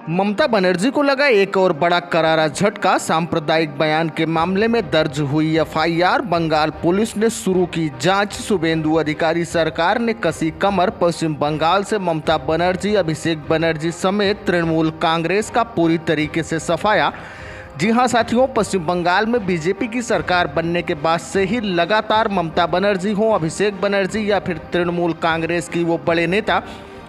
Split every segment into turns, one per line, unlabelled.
ममता बनर्जी को लगा एक और बड़ा करारा झटका। सांप्रदायिक बयान के मामले में दर्ज हुई एफआईआर। बंगाल पुलिस ने शुरू की जांच। शुभेंदु अधिकारी सरकार ने कसी कमर। पश्चिम बंगाल से ममता बनर्जी, अभिषेक बनर्जी समेत तृणमूल कांग्रेस का पूरी तरीके से सफाया। जी हां साथियों, पश्चिम बंगाल में बीजेपी की सरकार बनने के बाद से ही लगातार ममता बनर्जी हो, अभिषेक बनर्जी या फिर तृणमूल कांग्रेस की वो बड़े नेता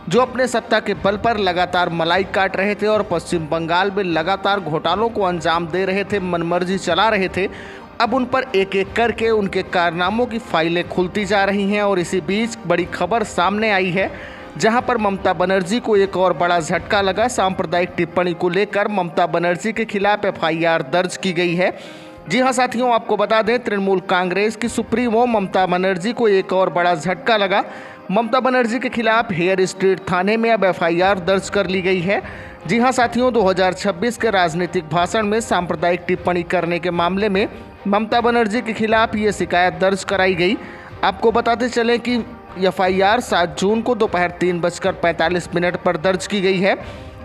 जो अपने सत्ता के बल पर लगातार मलाई काट रहे थे और पश्चिम बंगाल में लगातार घोटालों को अंजाम दे रहे थे, मनमर्जी चला रहे थे, अब उन पर एक एक करके उनके कारनामों की फाइलें खुलती जा रही हैं। और इसी बीच बड़ी खबर सामने आई है जहां पर ममता बनर्जी को एक और बड़ा झटका लगा। सांप्रदायिक टिप्पणी को लेकर ममता बनर्जी के खिलाफ एफआईआर दर्ज की गई है। जी हां साथियों, आपको बता दें, तृणमूल कांग्रेस की सुप्रीमो ममता बनर्जी को एक और बड़ा झटका लगा। ममता बनर्जी के खिलाफ हेयर स्ट्रीट थाने में अब एफआईआर दर्ज कर ली गई है। जी हां साथियों, 2026 के राजनीतिक भाषण में सांप्रदायिक टिप्पणी करने के मामले में ममता बनर्जी के खिलाफ ये शिकायत दर्ज कराई गई। आपको बताते चलें कि एफआईआर 7 जून को दोपहर 3:45 पर दर्ज की गई है,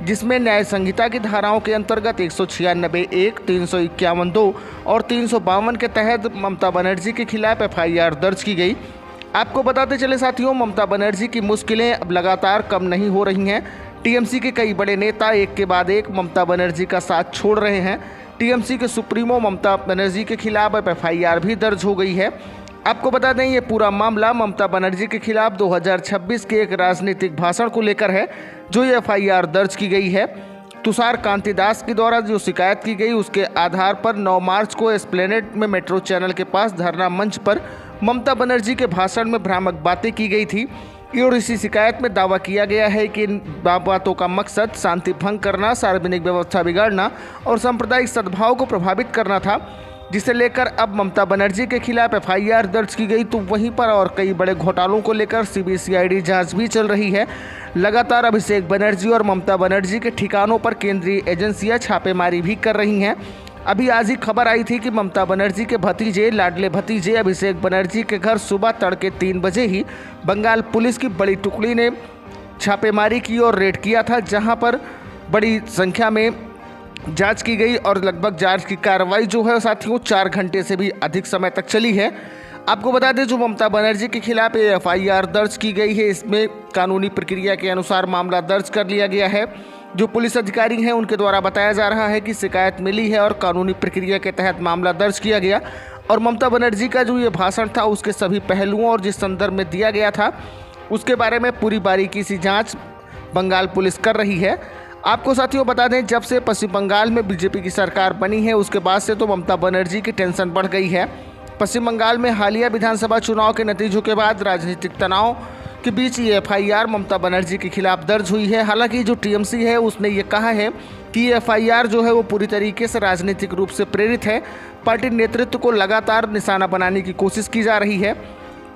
जिसमें न्याय संहिता की धाराओं के अंतर्गत 196(1), 351(2) और 352 के तहत ममता बनर्जी के खिलाफ एफआईआर दर्ज की गई। आपको बताते चले साथियों, ममता बनर्जी की मुश्किलें अब लगातार कम नहीं हो रही हैं। टीएमसी के कई बड़े नेता एक के बाद एक ममता बनर्जी का साथ छोड़ रहे हैं। टीएमसी के सुप्रीमो ममता बनर्जी के खिलाफ अब एफआईआर भी दर्ज हो गई है। आपको बता दें, ये पूरा मामला ममता बनर्जी के खिलाफ 2026 के एक राजनीतिक भाषण को लेकर है, जो ये एफआईआर दर्ज की गई है। तुषार कांति दास के द्वारा जो शिकायत की गई, उसके आधार पर 9 मार्च को एस्प्लेनेड में मेट्रो चैनल के पास धरना मंच पर ममता बनर्जी के भाषण में भ्रामक बातें की गई थी। और इसी शिकायत में दावा किया गया है कि इन बातों का मकसद शांति भंग करना, सार्वजनिक व्यवस्था बिगाड़ना और सांप्रदायिक सद्भाव को प्रभावित करना था, जिसे लेकर अब ममता बनर्जी के खिलाफ एफआईआर दर्ज की गई। तो वहीं पर और कई बड़े घोटालों को लेकर सीबीसीआईडी जांच भी चल रही है। लगातार अभिषेक बनर्जी और ममता बनर्जी के ठिकानों पर केंद्रीय एजेंसियां छापेमारी भी कर रही हैं। अभी आज ही खबर आई थी कि ममता बनर्जी के भतीजे, लाडले भतीजे अभिषेक बनर्जी के घर सुबह तड़के 3 बजे ही बंगाल पुलिस की बड़ी टुकड़ी ने छापेमारी की और रेड किया था, जहां पर बड़ी संख्या में जांच की गई और लगभग जांच की कार्रवाई जो है साथियों 4 घंटे से भी अधिक समय तक चली है। आपको बता दें, जो ममता बनर्जी के खिलाफ एफआईआर दर्ज की गई है, इसमें कानूनी प्रक्रिया के अनुसार मामला दर्ज कर लिया गया है। जो पुलिस अधिकारी हैं उनके द्वारा बताया जा रहा है कि शिकायत मिली है और कानूनी प्रक्रिया के तहत मामला दर्ज किया गया। और ममता बनर्जी का जो ये भाषण था, उसके सभी पहलुओं और जिस संदर्भ में दिया गया था, उसके बारे में पूरी बारीकी से जाँच बंगाल पुलिस कर रही है। आपको साथियों बता दें, जब से पश्चिम बंगाल में बीजेपी की सरकार बनी है, उसके बाद से तो ममता बनर्जी की टेंशन बढ़ गई है। पश्चिम बंगाल में हालिया विधानसभा चुनाव के नतीजों के बाद राजनीतिक तनाव के बीच ये एफआईआर ममता बनर्जी के खिलाफ दर्ज हुई है। हालांकि जो टीएमसी है उसने ये कहा है कि ये एफआईआर जो है वो पूरी तरीके से राजनीतिक रूप से प्रेरित है। पार्टी नेतृत्व को लगातार निशाना बनाने की कोशिश की जा रही है।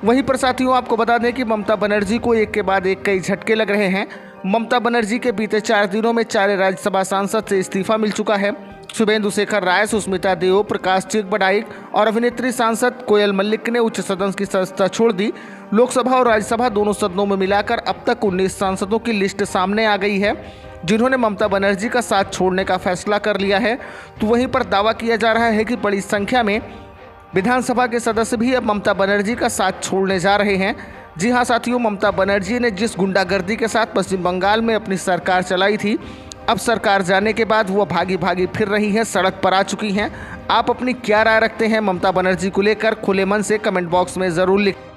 वहीं पर साथियों, आपको बता दें कि ममता बनर्जी को एक के बाद एक कई झटके लग रहे हैं। ममता बनर्जी के बीते 4 दिनों में 4 राज्यसभा सांसद से इस्तीफा मिल चुका है। शुभेंदु शेखर राय, सुष्मिता देव, प्रकाश चिकबडाइक और अभिनेत्री सांसद कोयल मल्लिक ने उच्च सदन की सदस्यता छोड़ दी। लोकसभा और राज्यसभा दोनों सदनों में मिलाकर अब तक 19 सांसदों की लिस्ट सामने आ गई है, जिन्होंने ममता बनर्जी का साथ छोड़ने का फैसला कर लिया है। तो वहीं पर दावा किया जा रहा है कि बड़ी संख्या में विधानसभा के सदस्य भी अब ममता बनर्जी का साथ छोड़ने जा रहे हैं। जी हां साथियों, ममता बनर्जी ने जिस गुंडागर्दी के साथ पश्चिम बंगाल में अपनी सरकार चलाई थी, अब सरकार जाने के बाद वो भागी भागी फिर रही हैं, सड़क पर आ चुकी हैं। आप अपनी क्या राय रखते हैं ममता बनर्जी को लेकर? खुले मन से कमेंट बॉक्स में ज़रूर लिखें।